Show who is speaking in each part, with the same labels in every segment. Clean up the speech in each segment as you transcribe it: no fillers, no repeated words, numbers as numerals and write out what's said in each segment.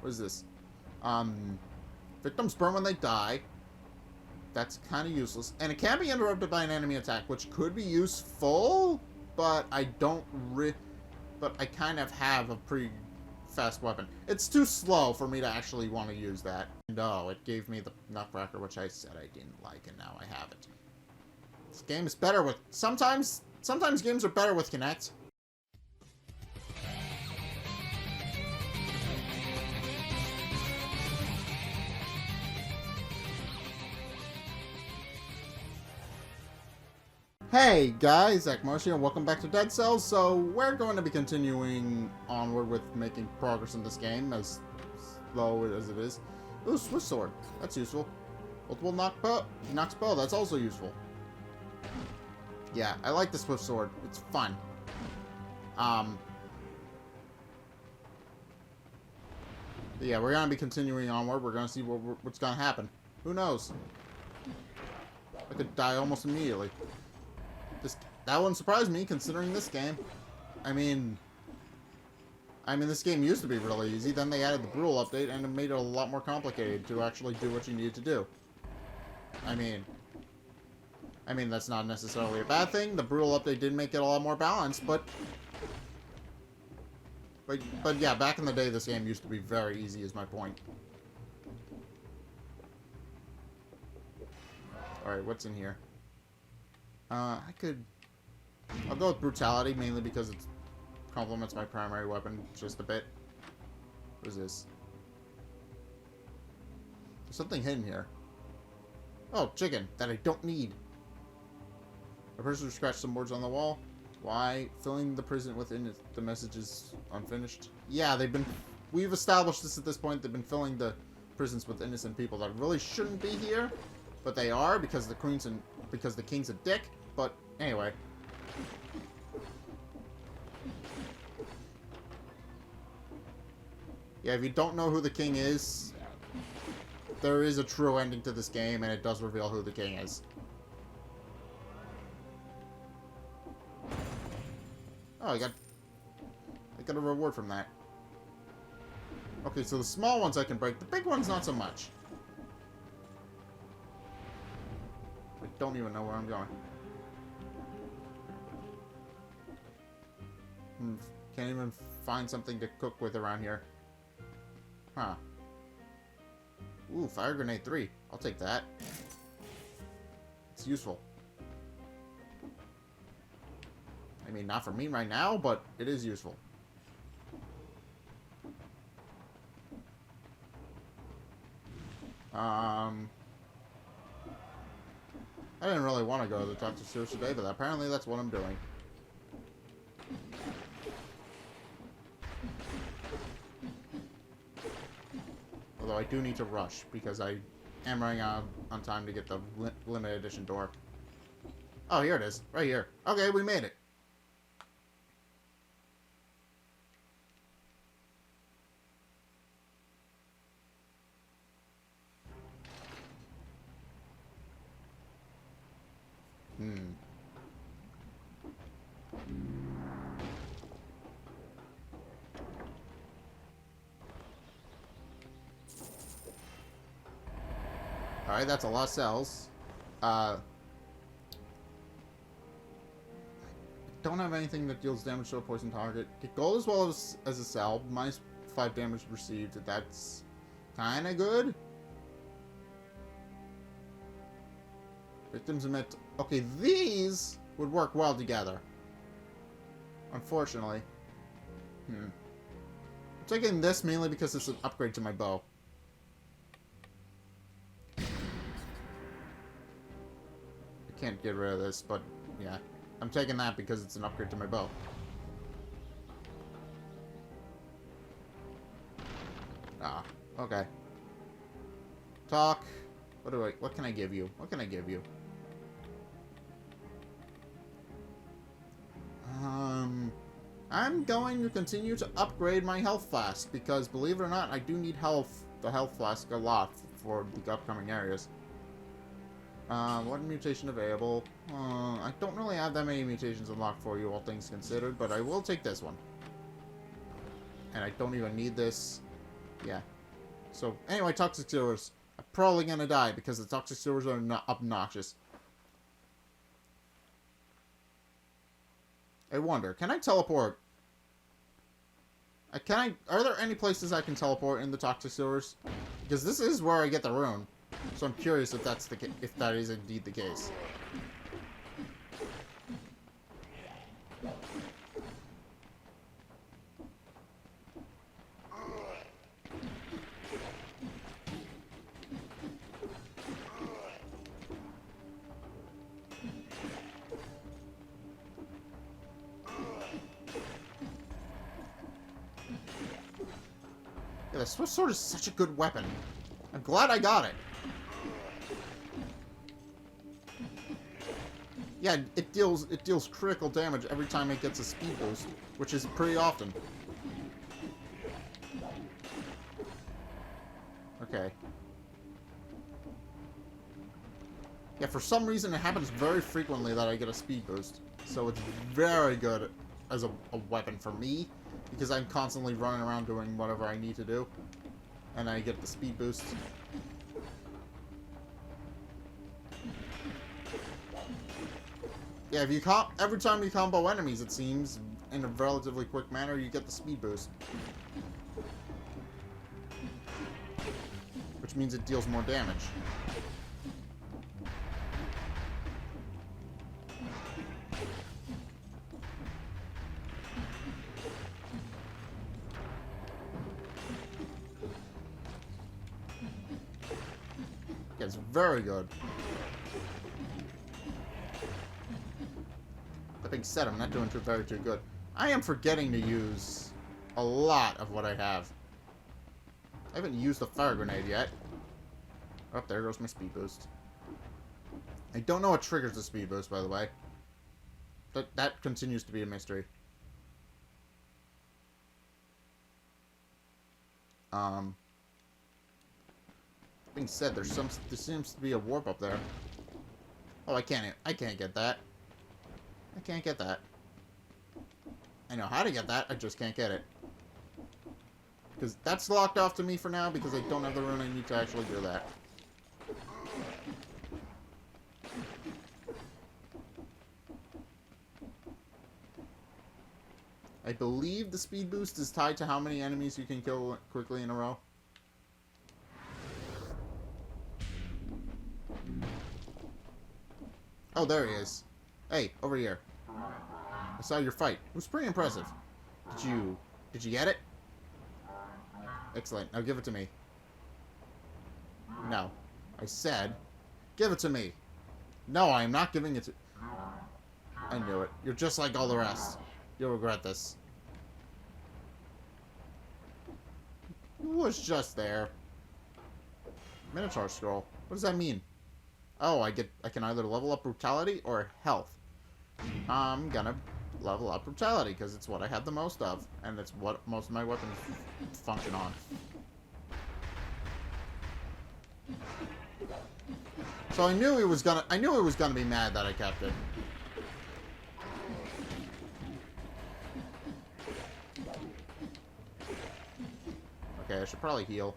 Speaker 1: What is this? Victims burn when they die. That's kind of useless. And it can be interrupted by an enemy attack, which could be useful, but I don't but I kind of have a pretty fast weapon. It's too slow for me to actually want to use that. No, it gave me the Nutcracker, which I said I didn't like, and now I have it. This game is better with... Sometimes games are better with Kinect. Hey guys, Zack here, and welcome back to Dead Cells. So we're going to be continuing onward with making progress in this game, as slow as it is. Ooh, Swiss Sword. That's useful. Multiple knock bow. That's also useful. Yeah, I like the Swift Sword. It's fun. Yeah, we're gonna be continuing onward. We're gonna see what's gonna happen. Who knows? I could die almost immediately. That wouldn't surprise me, considering this game. I mean, this game used to be really easy. Then they added the Brule update, and it made it a lot more complicated to actually do what you needed to do. I mean, that's not necessarily a bad thing. The Brule update did make it a lot more balanced, but yeah, back in the day, this game used to be very easy, is my point. Alright, what's in here? I'll go with Brutality, mainly because it complements my primary weapon just a bit. What is this? There's something hidden here. Oh, chicken, that I don't need. A person scratched some words on the wall. Why? Filling the prison within the messages unfinished. Yeah, we've established this at this point. They've been filling the prisons with innocent people that really shouldn't be here. But they are, because the king's a dick. But anyway. Yeah, if you don't know who the king is, there is a true ending to this game, and it does reveal who the king is. Oh, I got a reward from that. Okay, so the small ones I can break. The big ones, not so much. I don't even know where I'm going. Can't even find something to cook with around here. Huh. Ooh, fire grenade 3. I'll take that. It's useful. I mean, not for me right now, but it is useful. I didn't really want to go to the Dr. Seuss today, but apparently that's what I'm doing. Although I do need to rush, because I am running out on time to get the limited edition door. Oh, here it is. Right here. Okay, we made it. Alright, that's a lot of cells. Don't have anything that deals damage to a poison target. Get gold as well as a cell. Minus 5 damage received. That's kinda good. Victims emit... Okay, these would work well together. Unfortunately. I'm taking this mainly because it's an upgrade to my bow. I can't get rid of this, but yeah. I'm taking that because it's an upgrade to my bow. Ah, okay. Talk. What can I give you? What can I give you? I'm going to continue to upgrade my health flask, because believe it or not, I do need the health flask a lot for the upcoming areas. What mutation available? I don't really have that many mutations unlocked for you, all things considered, but I will take this one. And I don't even need this. Yeah, So, anyway, toxic sewers. I'm probably gonna die because the toxic sewers are not obnoxious. I wonder, can I teleport? Are there any places I can teleport in the toxic sewers? Because this is where I get the rune. So I'm curious if if that is indeed the case. Yeah, the Swift Sword is such a good weapon. I'm glad I got it. Yeah, it deals critical damage every time it gets a speed boost, which is pretty often. Okay. Yeah, for some reason it happens very frequently that I get a speed boost. So it's very good as a weapon for me, because I'm constantly running around doing whatever I need to do. And I get the speed boost. Yeah, if you every time you combo enemies, it seems, in a relatively quick manner, you get the speed boost. Which means it deals more damage. Yeah, it's very good. That being said, I'm not doing too good. I am forgetting to use a lot of what I have. I haven't used the fire grenade yet. Oh, there goes my speed boost. I don't know what triggers the speed boost, by the way. That continues to be a mystery. Being said, there seems to be a warp up there. Oh, I can't get that. I can't get that. I know how to get that, I just can't get it. Because that's locked off to me for now, because I don't have the rune I need to actually do that. I believe the speed boost is tied to how many enemies you can kill quickly in a row. Oh, there he is. Hey, over here. I saw your fight. It was pretty impressive. Did you get it? Excellent. Now give it to me. No. I said, give it to me. No, I am not giving it to... I knew it. You're just like all the rest. You'll regret this. Who was just there? Minotaur scroll. What does that mean? Oh, I can either level up brutality or health. I'm gonna level up brutality because it's what I had the most of, and it's what most of my weapons function on. So I knew he was gonna be mad that I kept it. Okay, I should probably heal.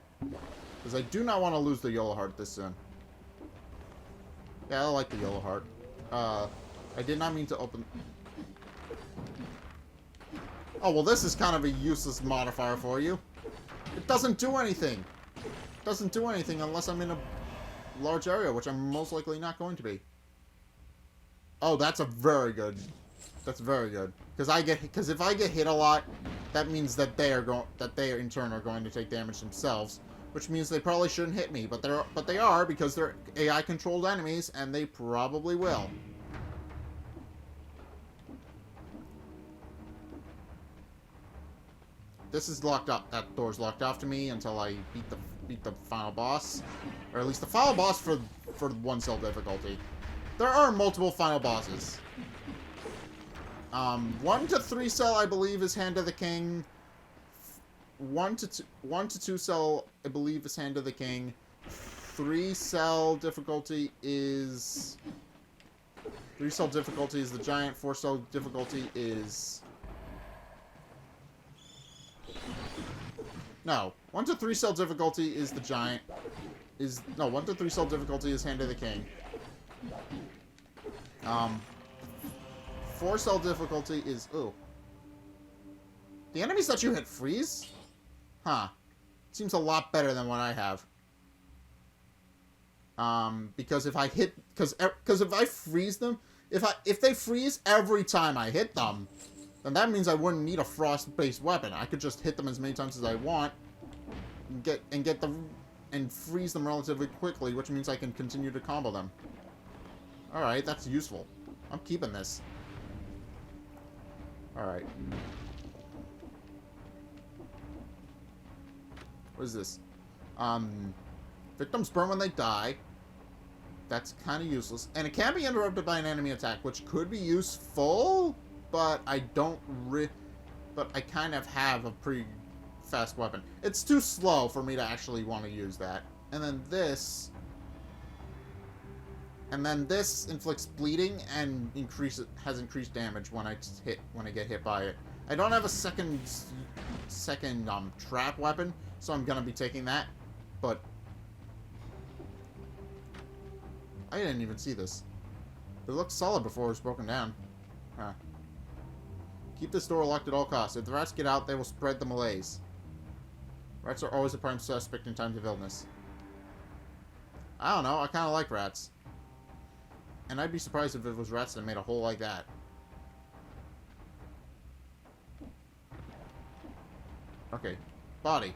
Speaker 1: Because I do not want to lose the yellow heart this soon. Yeah, I like the yellow heart. I did not mean to open... Oh, well, this is kind of a useless modifier for you. It doesn't do anything. It doesn't do anything unless I'm in a large area, which I'm most likely not going to be. Oh, that's a very good... That's very good. Because if I get hit a lot, that means that they in turn are going to take damage themselves, which means they probably shouldn't hit me, but they are because they're AI controlled enemies, and they probably will. This is locked up. That door's locked off to me until I beat the final boss, or at least the final boss for 1 cell difficulty. There are multiple final bosses. 1 to 3 cell, I believe, is Hand of the King. 1 to 2 cell, I believe, is Hand of the King. 3 cell difficulty is... 3 cell difficulty is the giant. 4 cell difficulty is... No. 1 to 3 cell difficulty is the giant. No, 1 to 3 cell difficulty is Hand of the King. 4 cell difficulty is... Ooh. The enemies that you hit freeze? Huh. Seems a lot better than what I have. Because if I hit... Because if I freeze them... If they freeze every time I hit them, then that means I wouldn't need a frost-based weapon. I could just hit them as many times as I want and freeze them relatively quickly, which means I can continue to combo them. Alright, that's useful. I'm keeping this. Alright. What is this? Victims burn when they die. That's kind of useless. And it can be interrupted by an enemy attack, which could be useful, but I don't but I kind of have a pretty fast weapon. It's too slow for me to actually want to use that. And then this... And then this inflicts bleeding and has increased damage when I get hit by it. I don't have a second trap weapon, so I'm gonna be taking that. But I didn't even see this. It looked solid before it was broken down. Huh. Keep this door locked at all costs. If the rats get out, they will spread the malaise. Rats are always a prime suspect in times of illness. I don't know. I kind of like rats. And I'd be surprised if it was rats that made a hole like that. Okay. Body.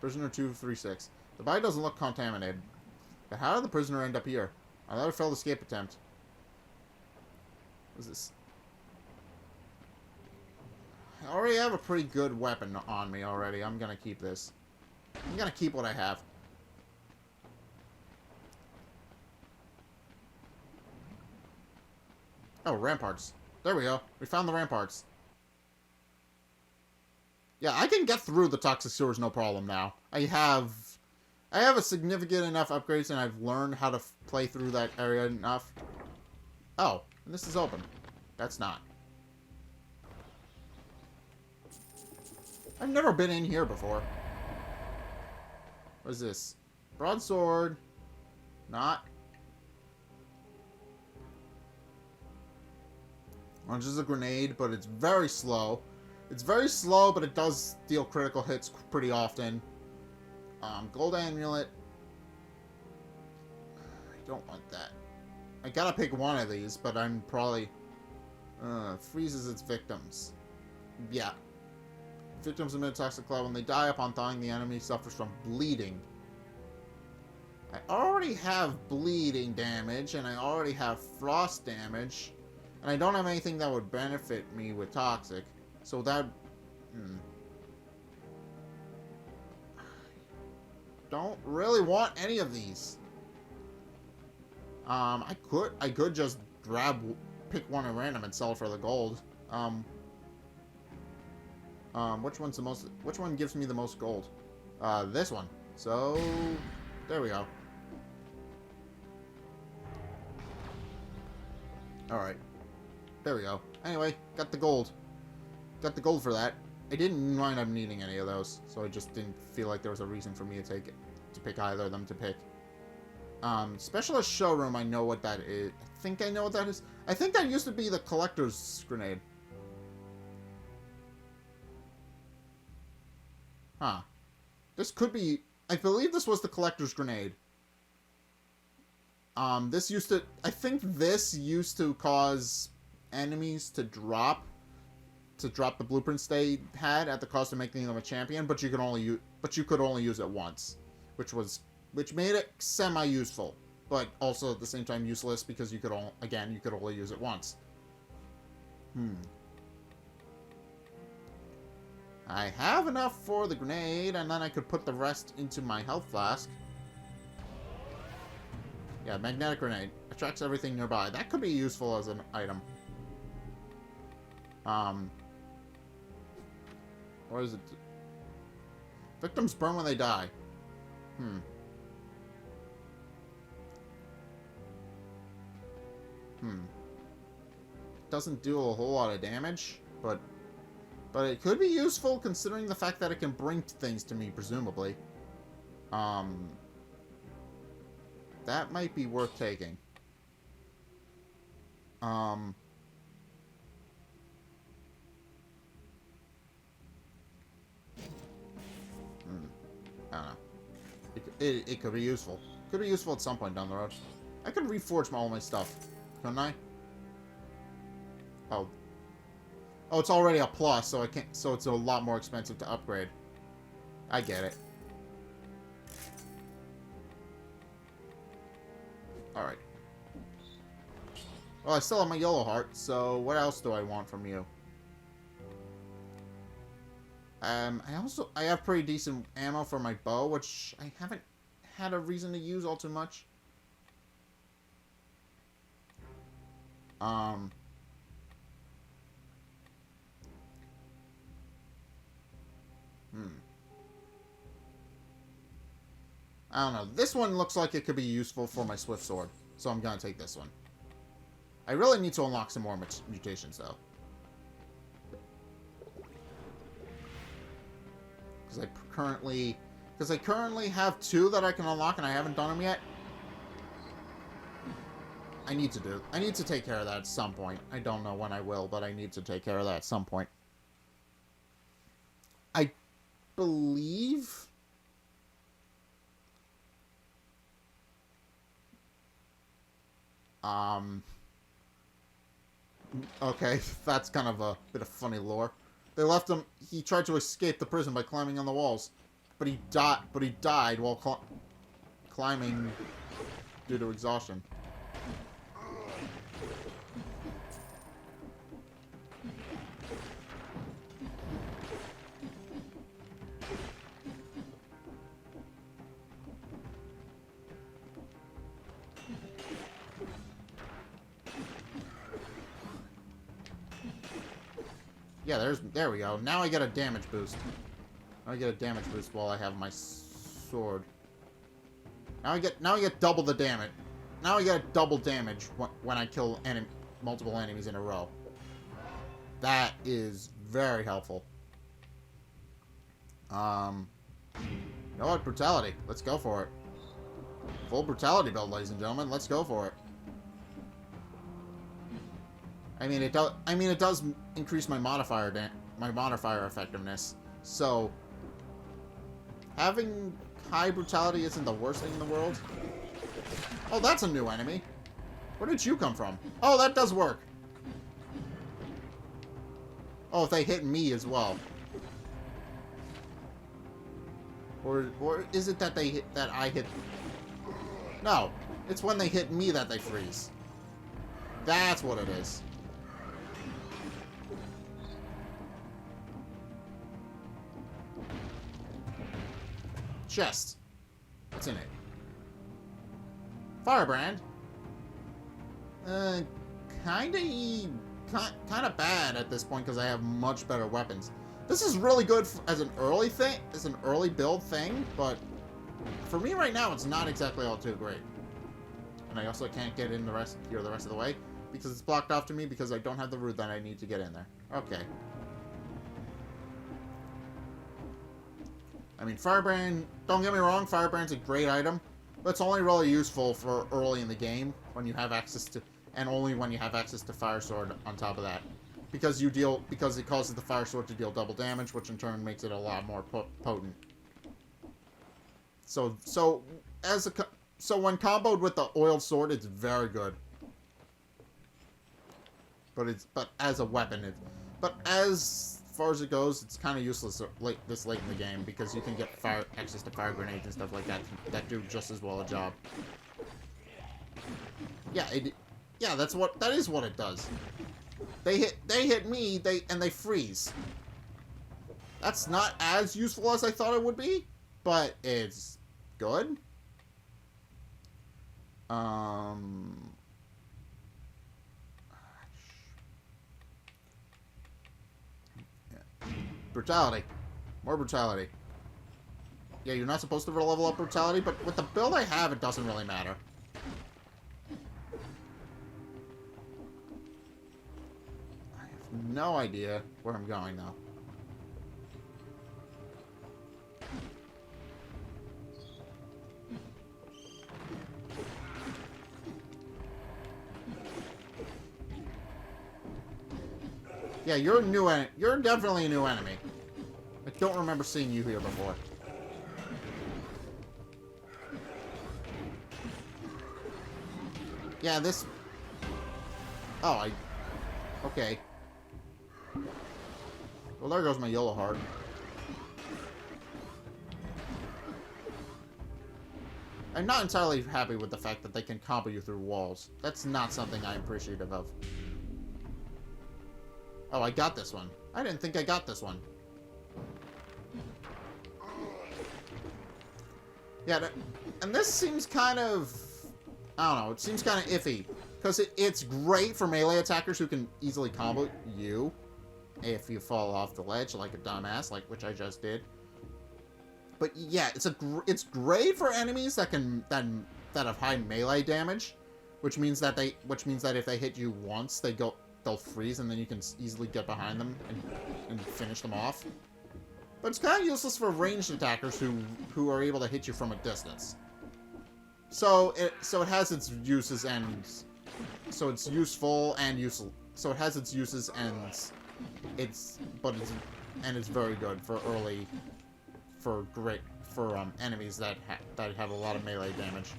Speaker 1: Prisoner 236. The body doesn't look contaminated. But how did the prisoner end up here? Another failed escape attempt. What is this? I already have a pretty good weapon on me already. I'm gonna keep this. I'm gonna keep what I have. Oh, ramparts. There we go. We found the ramparts. Yeah, I can get through the toxic sewers no problem now. I have a significant enough upgrades, and I've learned how to play through that area enough. Oh, and this is open. That's not. I've never been in here before. What is this? Broadsword. Not. Launches a grenade, but it's very slow. It's very slow, but it does deal critical hits pretty often. Gold amulet. I don't want that. I gotta pick one of these, but I'm probably... freezes its victims. Yeah. Victims emit a toxic cloud. When they die upon thawing, the enemy suffers from bleeding. I already have bleeding damage, and I already have frost damage. And I don't have anything that would benefit me with toxic. So that... Don't really want any of these. I could just pick one at random and sell it for the gold. Which one gives me the most gold? This one. So, there we go. Alright. There we go. Anyway, got the gold. Got the gold for that. I didn't wind up needing any of those, so I just didn't feel like there was a reason for me to take it, to pick either of them to pick. Specialist showroom, I know what that is. I think I know what that is. I think that used to be the collector's grenade. Huh. This could be... I believe this was the collector's grenade. This used to... I think this used to cause enemies to drop the blueprints they had at the cost of making them a champion, but you could only use it once, which made it semi-useful, but also at the same time useless because you could only use it once. I have enough for the grenade, and then I could put the rest into my health flask. Yeah, magnetic grenade. Attracts everything nearby. That could be useful as an item. What is it? Victims burn when they die. Doesn't do a whole lot of damage, but But it could be useful considering the fact that it can bring things to me, presumably. That might be worth taking. I don't know. It could be useful. Could be useful at some point down the road. I could reforge all my stuff, couldn't I? Oh. Oh, it's already a plus, so I can't. So it's a lot more expensive to upgrade. I get it. All right. Well, I still have my yellow heart. So what else do I want from you? I have pretty decent ammo for my bow, which I haven't had a reason to use all too much. I don't know. This one looks like it could be useful for my swift sword, so I'm gonna take this one. I really need to unlock some more mutations, though. Because I currently have 2 that I can unlock, and I haven't done them yet. I need to take care of that at some point. I don't know when I will, but I need to take care of that at some point. I believe... Okay, that's kind of a bit of funny lore. They left him... He tried to escape the prison by climbing on the walls. But he died while climbing due to exhaustion. Yeah, there we go. Now I get a damage boost. Now I get a damage boost while I have my sword. Now I get double the damage. Now I get double damage when I kill multiple enemies in a row. That is very helpful. You know what? Brutality. Let's go for it. Full brutality build, ladies and gentlemen. Let's go for it. I mean, it does increase my modifier effectiveness. So, having high brutality isn't the worst thing in the world. Oh, that's a new enemy. Where did you come from? Oh, that does work. Oh, if they hit me as well. Or is it that I hit? No, it's when they hit me that they freeze. That's what it is. Chest. What's in it? Firebrand. Kinda bad at this point because I have much better weapons. This is really good as an early thing, as an early build thing, but for me right now, it's not exactly all too great. And I also can't get in the rest of the way because it's blocked off to me because I don't have the route that I need to get in there. Okay. I mean, Firebrand, don't get me wrong, Firebrand's a great item, but it's only really useful for early in the game when you have access to, and only when you have access to Fire Sword on top of that. Because it causes the Fire Sword to deal double damage, which in turn makes it a lot more potent. So when comboed with the Oiled Sword, it's very good. But as a weapon, as far as it goes, it's kind of useless this late in the game because you can get access to fire grenades and stuff like that that do just as well a job. Yeah, that is what it does. They hit me, they freeze. That's not as useful as I thought it would be, but it's good. Brutality. More brutality. Yeah, you're not supposed to level up brutality, but with the build I have, it doesn't really matter. I have no idea where I'm going, though. Yeah, you're a new enemy. You're definitely a new enemy. I don't remember seeing you here before. Yeah, this... Oh, okay. Well, there goes my yellow heart. I'm not entirely happy with the fact that they can combo you through walls. That's not something I'm appreciative of. Oh, I got this one. I didn't think I got this one. Yeah, and this seems kind of... I don't know, it seems kind of iffy. Because it's great for melee attackers who can easily combo you if you fall off the ledge like a dumbass, like which I just did. But yeah, it's great for enemies that have high melee damage, which means that if they hit you once, they'll freeze, and then you can easily get behind them and finish them off. But it's kind of useless for ranged attackers who are able to hit you from a distance. So it has its uses and so it's useful and useful. So it has its uses and it's very good for enemies that have a lot of melee damage.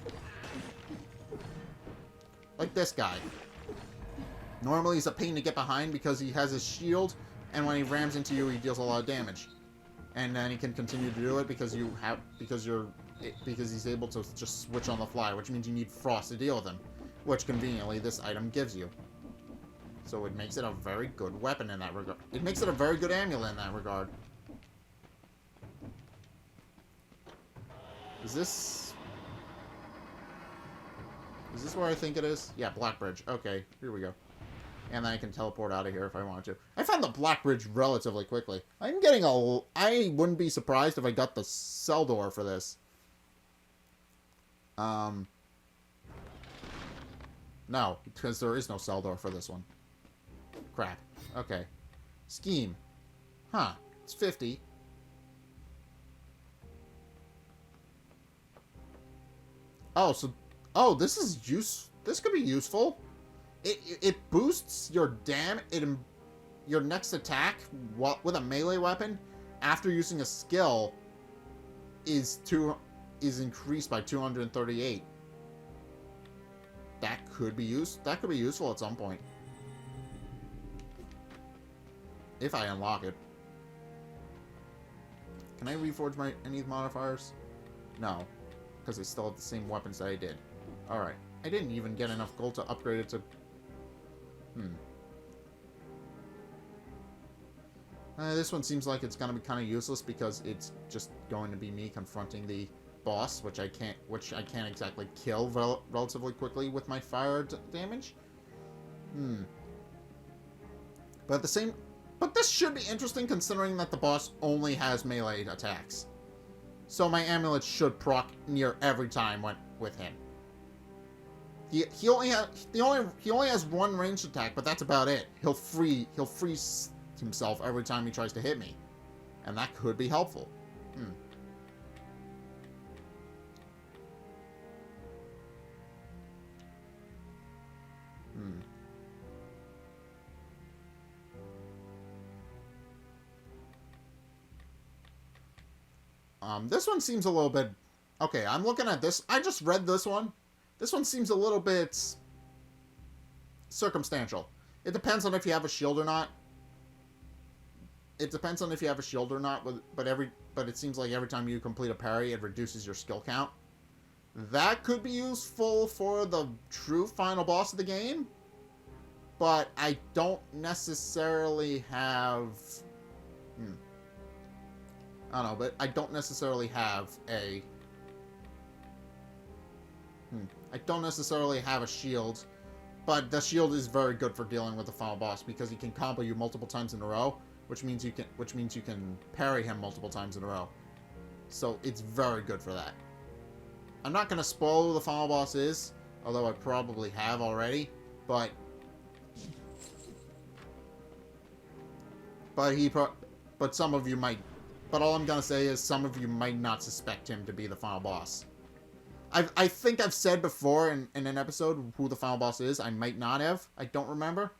Speaker 1: Like this guy. Normally he's a pain to get behind because he has his shield, and when he rams into you, he deals a lot of damage. And then he can continue to do it because he's able to just switch on the fly, which means you need frost to deal with him, which conveniently this item gives you. So it makes it a very good weapon in that regard. It makes it a very good amulet in that regard. Is this where I think it is? Yeah, Black Bridge. Okay, here we go. And then I can teleport out of here if I want to. I found the Black Bridge relatively quickly. I wouldn't be surprised if I got the cell door for this. No, because there is no cell door for this one. Crap. Okay. Scheme. Huh. It's 50. Oh, so... Oh, this could be useful. It boosts your your next attack with a melee weapon after using a skill is increased by 238. That could be useful at some point. If I unlock it. Can I reforge any of the modifiers? No. Because I still have the same weapons that I did. Alright. I didn't even get enough gold to upgrade it to... This one seems like it's going to be kind of useless because it's just going to be me confronting the boss, which I can't exactly kill relatively quickly with my fire damage. But this should be interesting considering that the boss only has melee attacks. So my amulet should proc near every time with him. He only has one ranged attack, but that's about it. He'll freeze himself every time he tries to hit me, and that could be helpful. This one seems a little bit... Okay, I'm looking at this. I just read this one. This one seems a little bit circumstantial. It depends on if you have a shield or not. But it seems like every time you complete a parry, it reduces your skill count. That could be useful for the true final boss of the game, but I don't necessarily have... I don't know, but I don't necessarily have a... I don't necessarily have a shield, but the shield is very good for dealing with the final boss because he can combo you multiple times in a row, which means you can parry him multiple times in a row. So it's very good for that. I'm not gonna spoil who the final boss is, although I probably have already, but some of you might. But all I'm gonna say is some of you might not suspect him to be the final boss. I think I've said before in an episode who the final boss is. I might not have. I don't remember.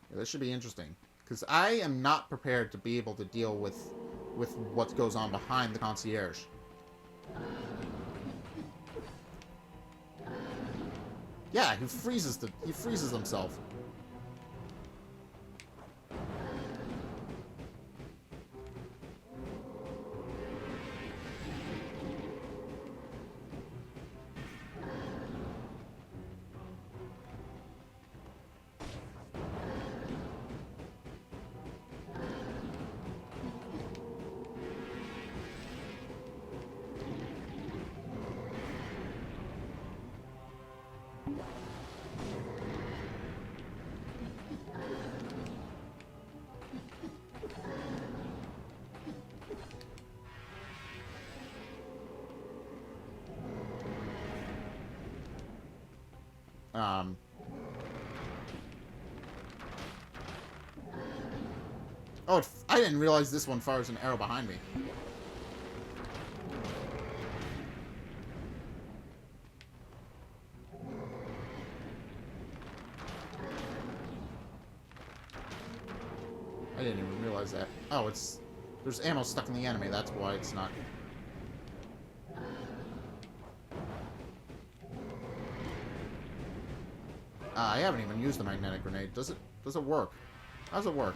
Speaker 1: Yeah, this should be interesting. Because I am not prepared to be able to deal with what goes on behind the concierge. Yeah, he freezes himself. Oh, I didn't realize this one fires an arrow behind me. I didn't even realize that. Oh, there's ammo stuck in the enemy. That's why it's not. I haven't even used the magnetic grenade. Does it work? How does it work?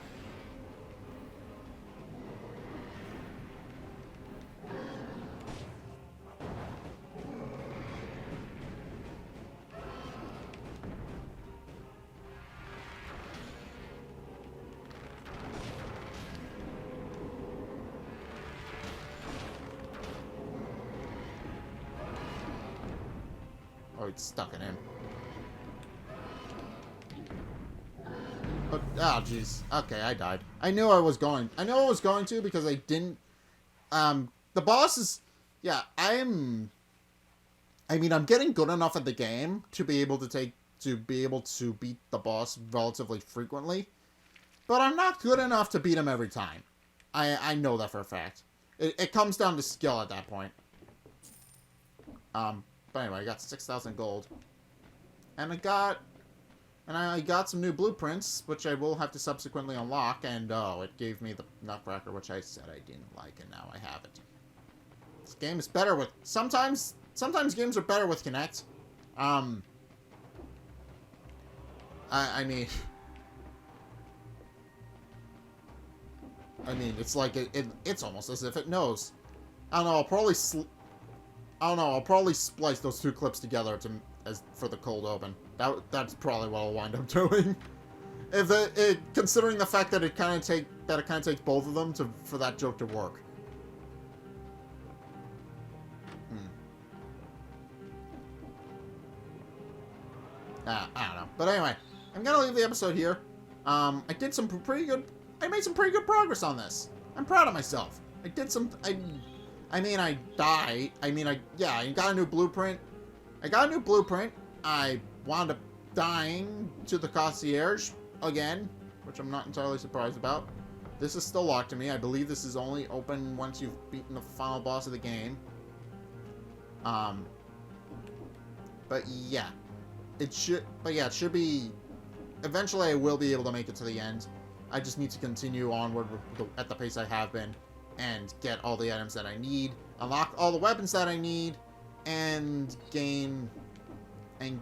Speaker 1: Oh, it's stuck in him. Oh, jeez. Okay, I died. I knew I was going to because I didn't... the boss is... Yeah, I mean, I'm getting good enough at the game to be able to beat the boss relatively frequently. But I'm not good enough to beat him every time. I know that for a fact. It comes down to skill at that point. But anyway, I got 6,000 gold. And I got some new blueprints, which I will have to subsequently unlock, and oh, it gave me the Nutcracker, which I said I didn't like, and now I have it. This game is better with... Sometimes games are better with Kinect. I mean... it's like, it's almost as if it knows. I don't know, I'll probably splice those two clips together for the cold open. That's probably what I'll wind up doing. Considering the fact that it kind of takes both of them for that joke to work. I don't know. But anyway, I'm gonna leave the episode here. I made some pretty good progress on this. I'm proud of myself. I got a new blueprint. I wound up dying to the concierge again, which I'm not entirely surprised about. This is still locked to me. I believe this is only open once you've beaten the final boss of the game. But yeah, it should be. Eventually, I will be able to make it to the end. I just need to continue onward at the pace I have been, and get all the items that I need, unlock all the weapons that I need, and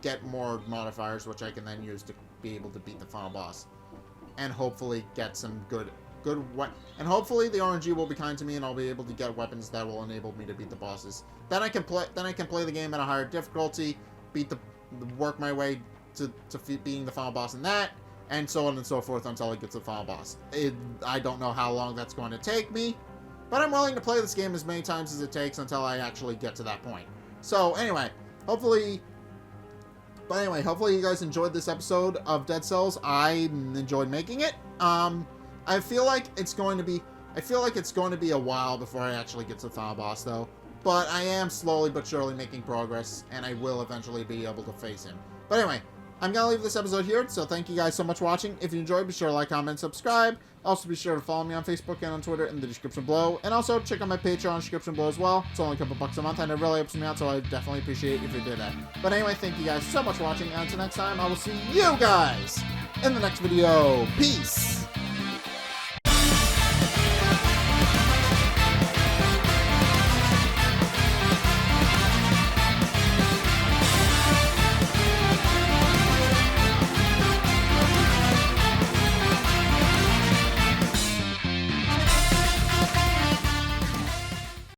Speaker 1: get more modifiers, which I can then use to be able to beat the final boss, and hopefully get some and hopefully the RNG will be kind to me, and I'll be able to get weapons that will enable me to beat the bosses. Then I can play the game at a higher difficulty, work my way to beating the final boss in that, and so on and so forth until I get to the final boss. I don't know how long that's going to take me, but I'm willing to play this game as many times as it takes until I actually get to that point. So anyway, hopefully you guys enjoyed this episode of Dead Cells. I enjoyed making it. I feel like it's going to be a while before I actually get to the final boss, though. But I am slowly but surely making progress, and I will eventually be able to face him. But anyway, I'm going to leave this episode here, so thank you guys so much for watching. If you enjoyed, be sure to like, comment, subscribe. Also, be sure to follow me on Facebook and on Twitter in the description below. And also, check out my Patreon description below as well. It's only a couple bucks a month, and it really helps me out, so I definitely appreciate if you did that. But anyway, thank you guys so much for watching, and until next time, I will see you guys in the next video. Peace!